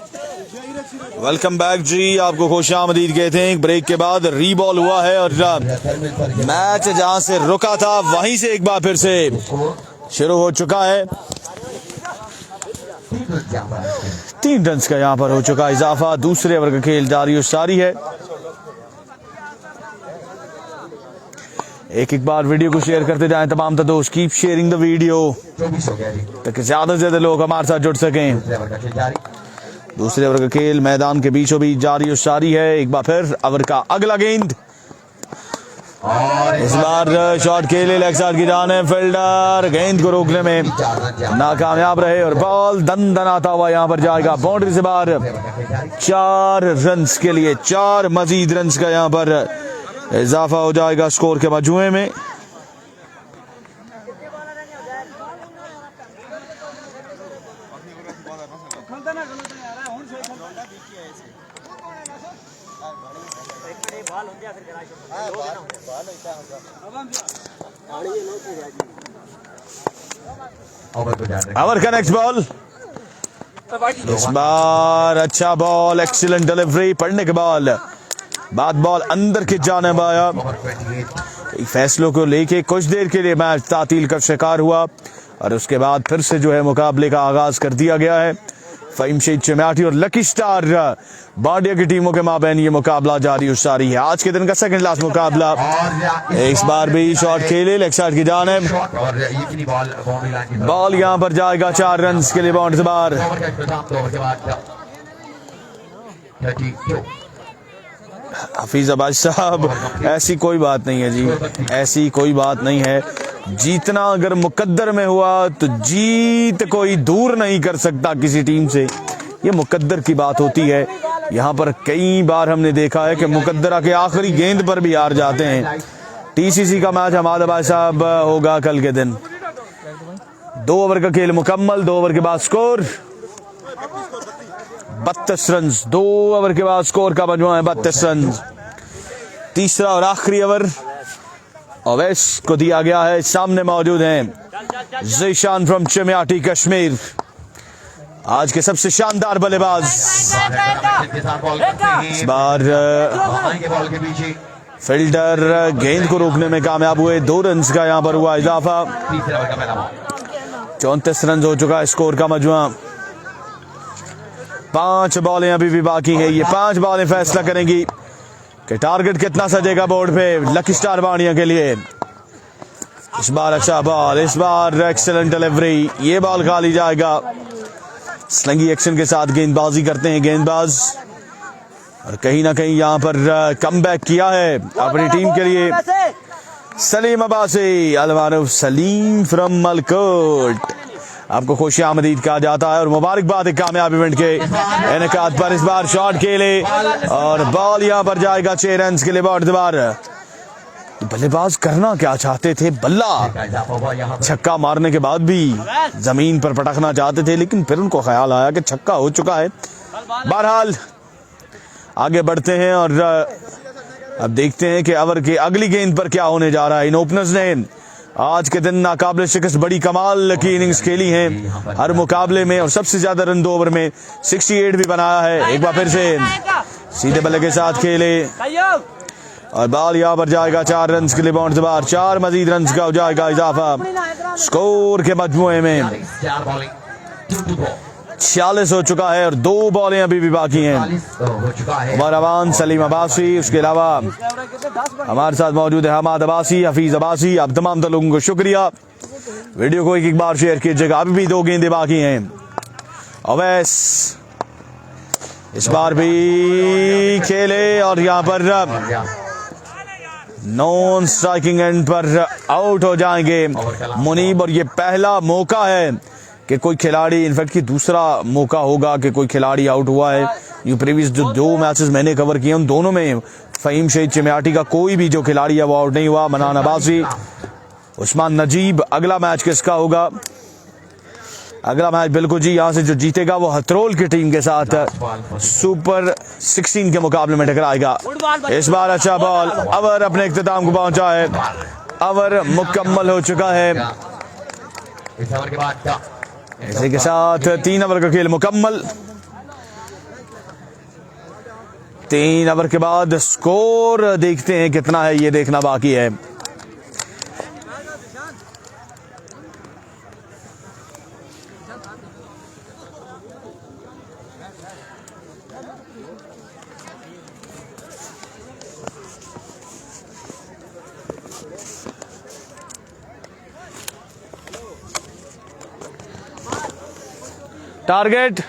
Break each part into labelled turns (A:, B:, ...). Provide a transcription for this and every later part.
A: Welcome back जी, आपको खुशामदीद कहते हैं। एक ब्रेक के बाद रीबॉल हुआ है और मैच जहां से रुका था वहीं से एक बार फिर से शुरू हो चुका है। 3 रन का यहां पर हो चुका इजाफा। दूसरे ओवर का खेल जारी और सारी है। एक बार वीडियो को शेयर करते जाएं तमाम दोस्त। कीप शेयरिंग द वीडियो ताकि ज्यादा से ज्यादा लोग हमारे साथ जुड़ सकें। दूसरे ओवर का खेल मैदान के बीचों बीच जारी और सारी है। एक बार फिर ओवर का अगला गेंद, इस बार शॉट खेले लेग साइड की जानिब। फील्डर गेंद को रोकने में नाकामयाब रहे और बॉल दन दन आता हुआ यहां पर जाएगा बाउंड्री से बाहर। 4 रन के लिए 4 मजीद रन का यहां पर इजाफा हो जाएगा स्कोर के मजमुए में। ओवर का नेक्स्ट बॉल, इस बार अच्छा बॉल, एक्सीलेंट डिलीवरी पड़ने के बाद बॉल अंदर की जानिब आया। फैसलों को लेके कुछ देर के लिए मैच तातील का शिकार हुआ और उसके बाद फिर से जो है मुकाबले का आगाज कर दिया गया है। फहीम शेख चमियाटी और लकी स्टार बाडिया की टीमों के माबैन ये मुकाबला जारी और सारी है। आज के दिन का सेकंड लास्ट मुकाबला। इस बार भी शॉट खेले लेग साइड की जानिब। बॉल यहां पर जाएगा 4 रन के लिए बाउंड्री से बाहर। हफीज अब्बास साहब, ऐसी कोई बात नहीं है जी, ऐसी कोई बात नहीं है। जीतना अगर मुकद्दर में हुआ तो जीत कोई दूर नहीं कर सकता किसी टीम से, ये मुकद्दर की बात होती है। यहाँ पर कई बार हमने देखा है कि मुकद्दरा के आखिरी गेंद पर भी हार जाते हैं। टीसीसी का मैच हमाद अब्बास साहब होगा कल के दिन। 2 ओवर का खेल मुकम्मल। 2 ओवर के बाद स्कोर 32 रन। 2 ओवर के बाद स्कोर का मजमुआ है 32 रन। तीसरा और आखिरी ओवर अवैस को दिया गया है। सामने मौजूद हैं ज़ीशान फ्रॉम चमियाटी कश्मीर, आज के सबसे शानदार बल्लेबाज। इस बार फील्डर गेंद को रोकने में कामयाब हुए। 2 रन का यहां पर हुआ इजाफा। 34 रन हो चुका है स्कोर का मजमुआ। 5 बॉलें अभी भी बाकी है। ये 5 बॉलें फैसला करेंगी कि टारगेट कितना सजेगा बोर्ड पे लकी स्टार बाडिया के लिए। इस बार अच्छा बॉल, इस बार एक्सीलेंट डिलीवरी। ये बॉल खाली जाएगा। स्लंगी एक्शन के साथ गेंदबाजी करते हैं गेंदबाज और कहीं ना कहीं यहां पर कमबैक किया है अपनी टीम के लिए सलीम अब्बासी, अलमारूफ सलीम फ्रॉम मलकोट। आपको खुशी आमदीद कहा जाता है और मुबारकबाद एक कामयाब इवेंट के इनेकाद पर। इस बार शॉट खेले और बॉल यहां पर जाएगा 6 रन के लिए बाउंड्री से बाहर। बल्लेबाज करना क्या चाहते थे, बल्ला छक्का मारने के बाद भी जमीन पर पटकना चाहते थे, लेकिन फिर उनको ख्याल आया कि छक्का हो चुका है। बहरहाल आगे बढ़ते हैं और अब देखते हैं कि ओवर की अगली गेंद पर क्या होने जा रहा है। इन ओपनर्स ने आज के दिन नाकाबिले शिकस्त बड़ी कमाल की इनिंग्स खेली हैं हर मुकाबले में और सबसे ज्यादा रन 2 ओवर में 68 भी बनाया है। एक बार फिर से सीधे बल्ले के साथ खेले और बॉल यहां पर जाएगा 4 रन के लिए बाउंड्री से बाहर। 4 मजीद रन का हो जाएगा इजाफा स्कोर के मजमुए में। 46 हो चुका है और 2 बॉलें अभी भी बाकी हैं। उमर अवान, सलीम अब्बासी, उसके अलावा हमारे साथ मौजूद है हमाद अब्बासी, हफीज अब्बासी। आप तमाम लोगों को शुक्रिया। वीडियो को एक बार शेयर कीजिएगा। अभी भी 2 गेंदें बाकी हैं। अवैस इस बार भी खेले और यहाँ पर नॉन स्ट्राइकिंग एंड पर आउट हो जाएंगे मुनीब। और ये पहला मौका है कि कोई खिलाड़ी, इनफैक्ट कि दूसरा मौका होगा कि कोई खिलाड़ी आउट हुआ है। ये प्रीवियस जो 2 मैचेस मैंने कवर किए उन दोनों में फहीम शेख चमियाटी का कोई भी जो खिलाड़ी है वो आउट नहीं हुआ। मनान अब्बासी, उस्मान नजीब। अगला मैच किसका होगा? अगला मैच बिल्कुल जी यहाँ से जो जीतेगा वो हथरोल की टीम के साथ सुपर 16 के मुकाबले में टकराएगा। इस बार अच्छा बॉल, ओवर अपने इख्तिताम को पहुंचा है। ओवर मुकम्मल हो चुका है। इसी के साथ 3 ओवर का खेल मुकम्मल। 3 ओवर के बाद स्कोर देखते हैं कितना है, ये देखना बाकी है। टारगेट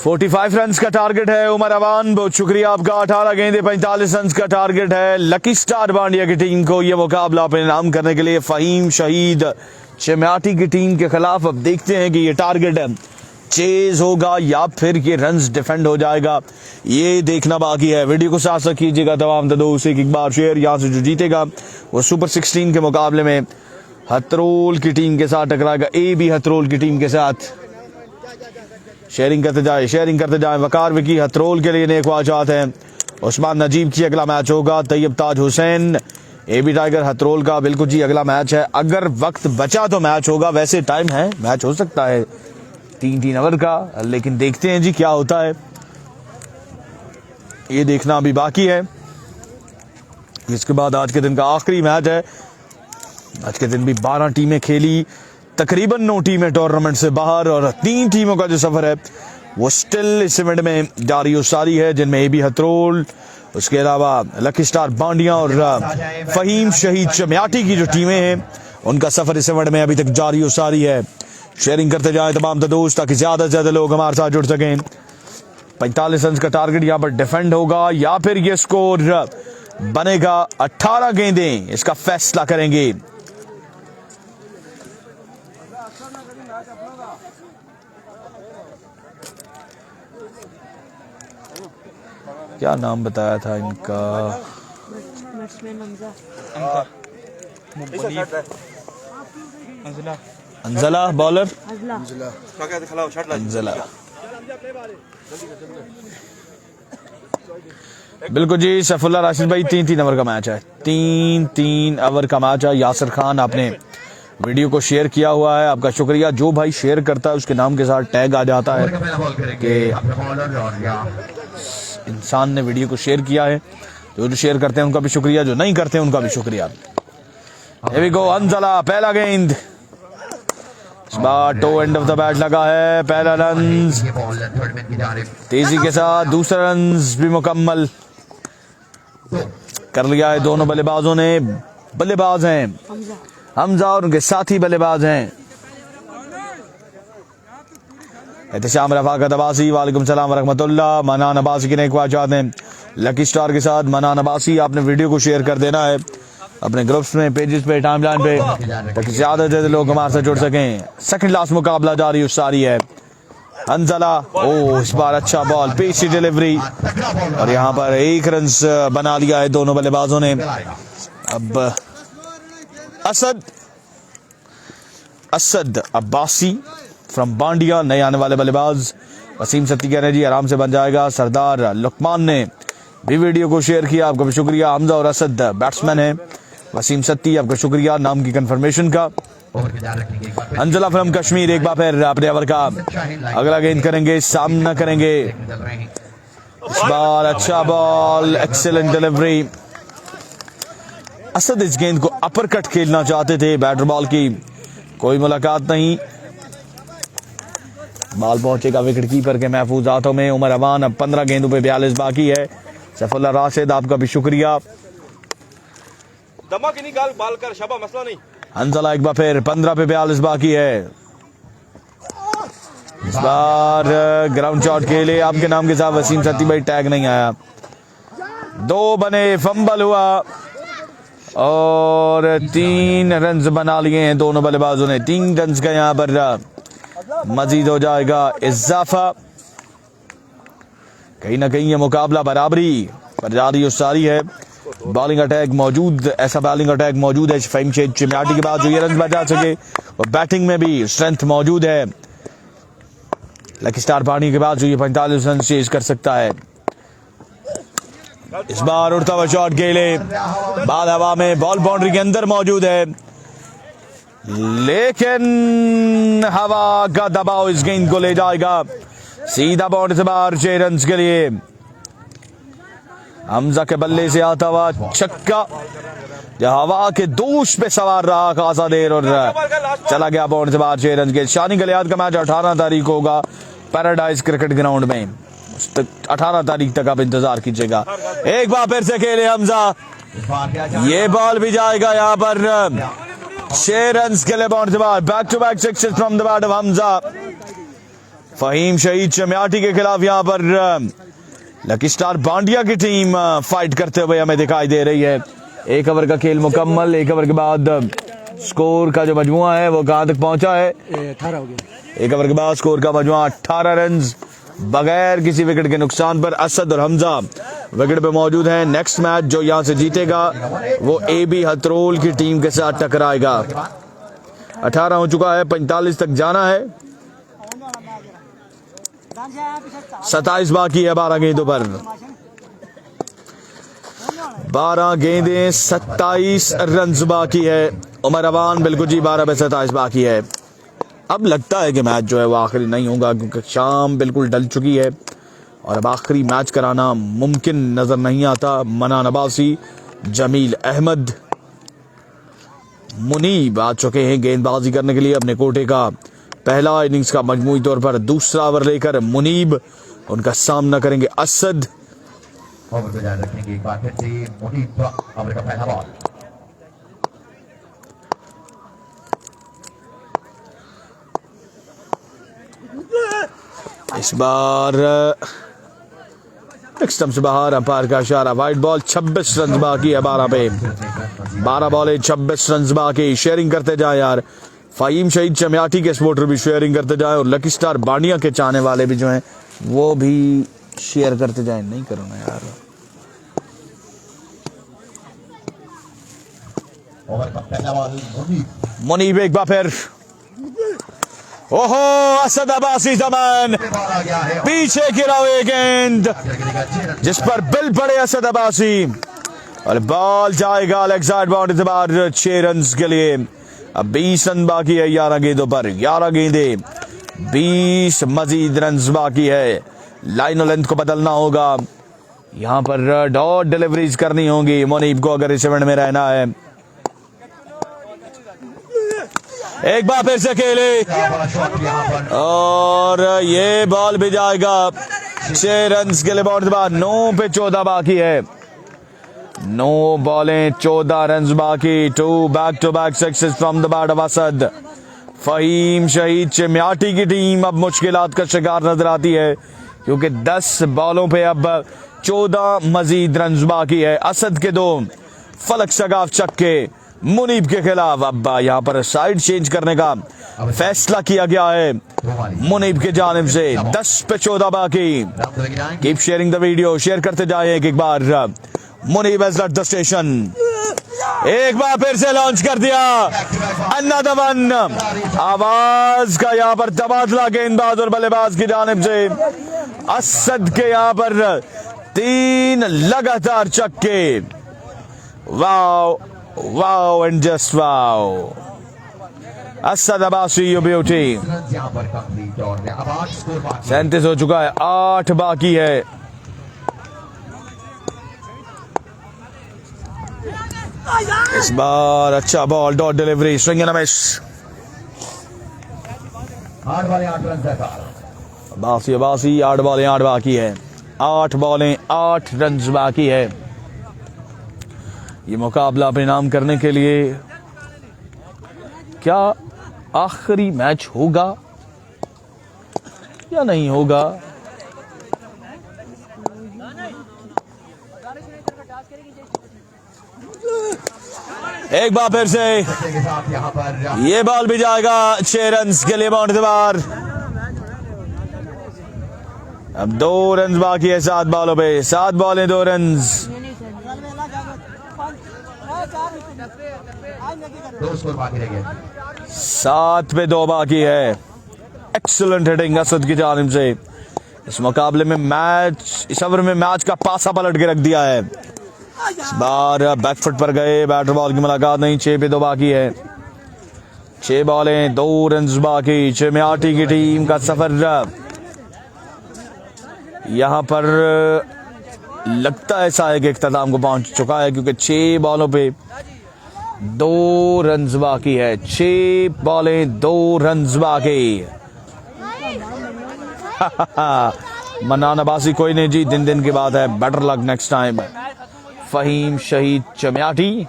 A: $45 रन का टारगेट है। उमर अवान बहुत शुक्रिया आपका। 18 गेंदे 45 रन का टारगेट है। लकी स्टार बांडिया की टीम को यह मुकाबला अपने नाम करने के लिए फहीम शहीद चम्याटी की टीम के खिलाफ। अब देखते हैं कि ये टारगेट चेज होगा या फिर ये रन्स डिफेंड हो जाएगा, ये देखना बाकी है। वीडियो को साथ साथ कीजिएगा तमाम दोस्त, एक बार शेयर। यहाँ से जो जीतेगा वो सुपर 16 के मुकाबले में हथरोल की टीम के साथ टकराएगा। ए बी हथरोल की टीम के साथ। शेयरिंग करते जाए। वकार विकी हथरोल के लिए नेक ख्वाहिशात हैं। उस्मान नजीब की अगला मैच होगा। तैयब ताज हुसैन ए बी टाइगर हथरोल का बिल्कुल जी अगला मैच है। अगर वक्त बचा तो मैच होगा, वैसे टाइम है, मैच हो सकता है 3 ओवर का, लेकिन देखते हैं जी क्या होता है, ये देखना अभी बाकी है। इसके बाद आज के दिन का आखिरी मैच है। आज के दिन भी 12 टीमें खेली, तकरीबन 9 टीमें टूर्नामेंट से बाहर, और 3 टीमों का जो सफर है वो स्टिल इस इवेंट में जारी और सारी है, जिनमें ए बी हथरोल, उसके अलावा लकी स्टार बांडिया और फहीम शहीद चम्याटी की जो टीमें हैं उनका सफर इस इवेंट में अभी तक जारी और सारी है। शेयरिंग करते जाएं तमाम दोस्त ताकि ज्यादा से ज्यादा लोग हमारे साथ जुड़ सकें। 45 रन का टारगेट यहाँ पर डिफेंड होगा या फिर ये स्कोर बनेगा। 18 गेंदें इसका फैसला करेंगे। क्या नाम बताया था इनका? अंजला बॉलर, अंजला बिल्कुल जी। सैफुल्ला राशिद भाई 3 ओवर का मैच है। 3 ओवर का मैच है। यासिर खान आपने वीडियो को शेयर किया हुआ है, आपका शुक्रिया। जो भाई शेयर करता है उसके नाम के साथ टैग आ जाता है कि इंसान ने वीडियो को शेयर किया है। जो शेयर करते हैं उनका भी शुक्रिया, जो नहीं करते हैं उनका भी शुक्रिया। Here we go, अंजला पहला गेंद, इस बार toe end of the bat लगा है। पहला रन तेजी के साथ, दूसरा रन भी मुकम्मल कर लिया है दोनों बल्लेबाजों ने। बल्लेबाज हैं हमजा और उनके साथी बल्लेबाज हैं एहतशाम रफाकत अब्बासी। वालेकुम सलाम वरहमतुल्लाह। मनान अब्बासी की नेक ख्वाहिशात हैं लकी स्टार के साथ। मनान अब्बासी आपने वीडियो को शेयर कर देना है अपने ग्रुप्स में, पेजेस पे, टाइमलाइन पे, ताकि ज्यादा से ज्यादा लोग हमारे साथ जुड़ सकें। सेकंड लास्ट मुकाबला जारी सारी है। अंजला, ओ इस बार अच्छा बॉल, पेशी डिलीवरी, और यहाँ पर 1 रन बना लिया है दोनों बल्लेबाजों ने। अब असद अब्बासी फ्रॉम बांडिया, नए आने वाले बल्लेबाज। वसीम सत्ती कह रहे हैं जी आराम से बन जाएगा। सरदार लुकमान ने भी वीडियो को शेयर किया, आपका भी शुक्रिया। हमजा और असद बैट्समैन है। वसीम सत्ती आपका शुक्रिया नाम की कंफर्मेशन का। अंजला फ्रॉम कश्मीर एक बार फिर अपने ओवर का अगला गेंद करेंगे, सामना करेंगे। इस बार अच्छा बॉल, एक्सीलेंट डिलीवरी। असद इस गेंद को अपर कट खेलना चाहते थे, बैटर बॉल की कोई मुलाकात नहीं। बॉल पहुंचेगा विकेट कीपर के महफूज हाथों में। उमर अवान अब 15 गेंदों पे 42 बाकी है। सैफुल्ला राशिद आपका भी शुक्रिया। बाल कर शबा मसला नहीं। अंजला एक बार फिर 15 पे 42 बाकी है। इस बार ग्राउंड शॉट के लिए आपके नाम के साथ वसीम सत्ती भाई टैग नहीं आया। 2 बने, फंबल हुआ और 3 रन बना लिए हैं दोनों बल्लेबाजों ने। 3 रन का यहाँ पर मजीद हो जाएगा इजाफा। कहीं ना कहीं ये मुकाबला बराबरी पर जारी और सारी है। बॉलिंग अटैक मौजूद, ऐसा बॉलिंग अटैक मौजूद है फहीम शहीद चम्याटी के बाद जो ये रन बचा सके, और बैटिंग में भी स्ट्रेंथ मौजूद है। लकी स्टार पानी के बाद जो ये 45 रन चेज कर सकता है। इस बार उड़ता हुआ शॉट गेले, बाल हवा में, बॉल बाउंड्री के अंदर मौजूद है, लेकिन हवा का दबाव इस गेंद को ले जाएगा सीधा बाउंड्री से बाहर 6 रन के लिए। हमजा के बल्ले से आता हुआ छक्का जो हवा के दोष पे सवार रहा खासा देर और चला गया बाउंड्री से बाहर 6 रन के। शानी गलियात का मैच 18 तारीख को होगा पैराडाइज क्रिकेट ग्राउंड में, 18 तारीख तक आप इंतजार कीजिएगा। एक बार फिर से खेले हमजा, ये बॉल भी जाएगा यहाँ पर 6 रन के लिए बाउंड्री से बाहर। Back to back sixes from the bat of Hamza. Faheem Shahid Chamiyati के खिलाफ यहाँ पर लकी स्टार बांडिया की टीम फाइट करते हुए हमें दिखाई दे रही है। 1 ओवर का खेल मुकम्मल। 1 ओवर के बाद स्कोर का जो मजमुआ है वो कहां तक पहुंचा है?
B: 18 हो गया।
A: 1 ओवर के बाद स्कोर का मजमुआ 18 रन बगैर किसी विकेट के नुकसान पर। असद और हमजा विकेट पे मौजूद हैं। नेक्स्ट मैच जो यहां से जीतेगा वो AB हथरोल की टीम के साथ टकराएगा। 18 हो चुका है, 45 तक जाना है, 27 बाकी है 12 गेंदों पर। 12 गेंदें 27 रन बाकी है। उमर अवान बिल्कुल जी 12 पे 27 बाकी है। अब लगता है कि मैच जो है वो आखिरी नहीं होगा क्योंकि शाम बिल्कुल डल चुकी है और अब आखिरी मैच कराना मुमकिन नजर नहीं आता। मनान अब्बासी, जमील अहमद, मुनीब आ चुके हैं गेंदबाजी करने के लिए। अपने कोटे का पहला इनिंग्स का मजमूई तौर पर दूसरा ओवर लेकर मुनीब उनका सामना करेंगे असद।
C: ओवर को जारी रखेंगे एक बार फिर से मुनीब, ओवर का पहला बॉल।
A: इस बार स्टंप से बाहर, अंपायर का इशारा, वाइड बॉल। 26 रन बाकी है 12 पे। 12 बॉलें 26 रन बाकी। शेयरिंग करते जाए यार, फहीम शहीद चमियाटी के सपोर्टर भी शेयरिंग करते जाए और लकी स्टार बांडिया के चाहने वाले भी जो हैं वो भी शेयर करते जाए। नहीं करो ना यार।
C: ओवर का पहला बॉल
A: मुनीब एक बार फिर। ओहो, असद अब्बासी जमान पीछे गिरा हुए गेंद जिस पर बिल पड़े असद अब्बासी और बॉल जाएगा लेग साइड बाउंड्री से बाहर 6 रन के लिए। अब 20 रन बाकी है 11 गेंदों पर। 11 गेंदे 20 मजीद रन बाकी है। लाइन और लेंथ को बदलना होगा, यहाँ पर डॉट डिलीवरीज करनी होगी मुनीब को अगर इस इवेंट में रहना है। एक बार फिर से खेले और ये बॉल भी जाएगा 6 रन के लिए बाउंड्री बाद। 9 पे 14 बाकी है। 9 बॉलें 14 रन बाकी। 2 back to back sixes from the bat of Asad. Faheem Shahid Chamiyati की टीम अब मुश्किलात का शिकार नजर आती है क्योंकि 10 बॉलों पे अब 14 मजीद रन बाकी है। असद के 2 फलक सगाफ छक्के मुनीब के खिलाफ। अब यहाँ पर साइड चेंज करने का फैसला किया गया है मुनीब के जानिब से। 10 पे 14 बाकी। Keep sharing the video, share करते जाए एक बार। Munib has left the station. एक बार फिर से लॉन्च कर दिया अनदर वन। आवाज का यहाँ पर तबादला गेंदबाज और बल्लेबाज की जानिब से। असद के यहाँ पर 3 लगातार छक्के। Wow wow and just wow. Asad Abbasi you beauty. 37 हो चुका है, 8 बाकी है। इस बार अच्छा ball, dot delivery, swing and a miss.
C: 8 बॉलें 8 run से
A: अब्बासी 8 बॉलें 8 बाकी है। 8 बॉलें 8 रन बाकी है। ये मुकाबला अपने नाम करने के लिए क्या आखिरी मैच होगा या नहीं होगा? एक बार फिर से ये बॉल भी जाएगा 6 रन के लिए बाउंड्री से बाहर। अब 2 रन बाकी है 7 बॉलों पे। 7 बॉलें 2 रन।
C: 2 स्कोर बाकी रह गए।
A: 7 पे 2 बाकी है। एक्सीलेंट हिटिंग असद की जानिब से। इस मुकाबले में मैच, इस ओवर में मैच का पासा पलट के रख दिया है। इस बार बैकफुट पर गए, बैटर बॉल की मुलाकात नहीं, 6 पे 2 बाकी है। 6 बॉलें 2 रन बाकी। चिम्याटी की टीम का सफर यहां पर लगता है ऐसा है कि इख्तिताम को पहुंच चुका है, क्योंकि 6 बॉलों पे 2 रन बाकी है। 6 बॉलें 2 रन बाकी। मनानाबाजी कोई नहीं जी, दिन दिन की बात है। Better luck next time. Faheem Shahid Chamyati.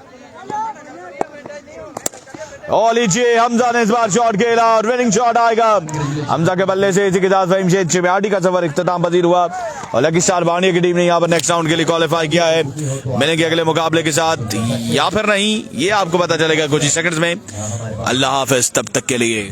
A: और लीजिए हमजा ने इस बार शॉट खेला और विनिंग शॉट आएगा हमजा के बल्ले से। इसी के साथ फहीम शहीद चम्याटी का सफर इख्तिताम पजीर हुआ और लकी स्टार बाणिया की टीम ने यहाँ पर नेक्स्ट राउंड के लिए क्वालिफाई किया है। मिलेंगे अगले मुकाबले के साथ या फिर नहीं, ये आपको पता चलेगा कुछ ही सेकंड्स में। अल्लाह हाफिज तब तक के लिए।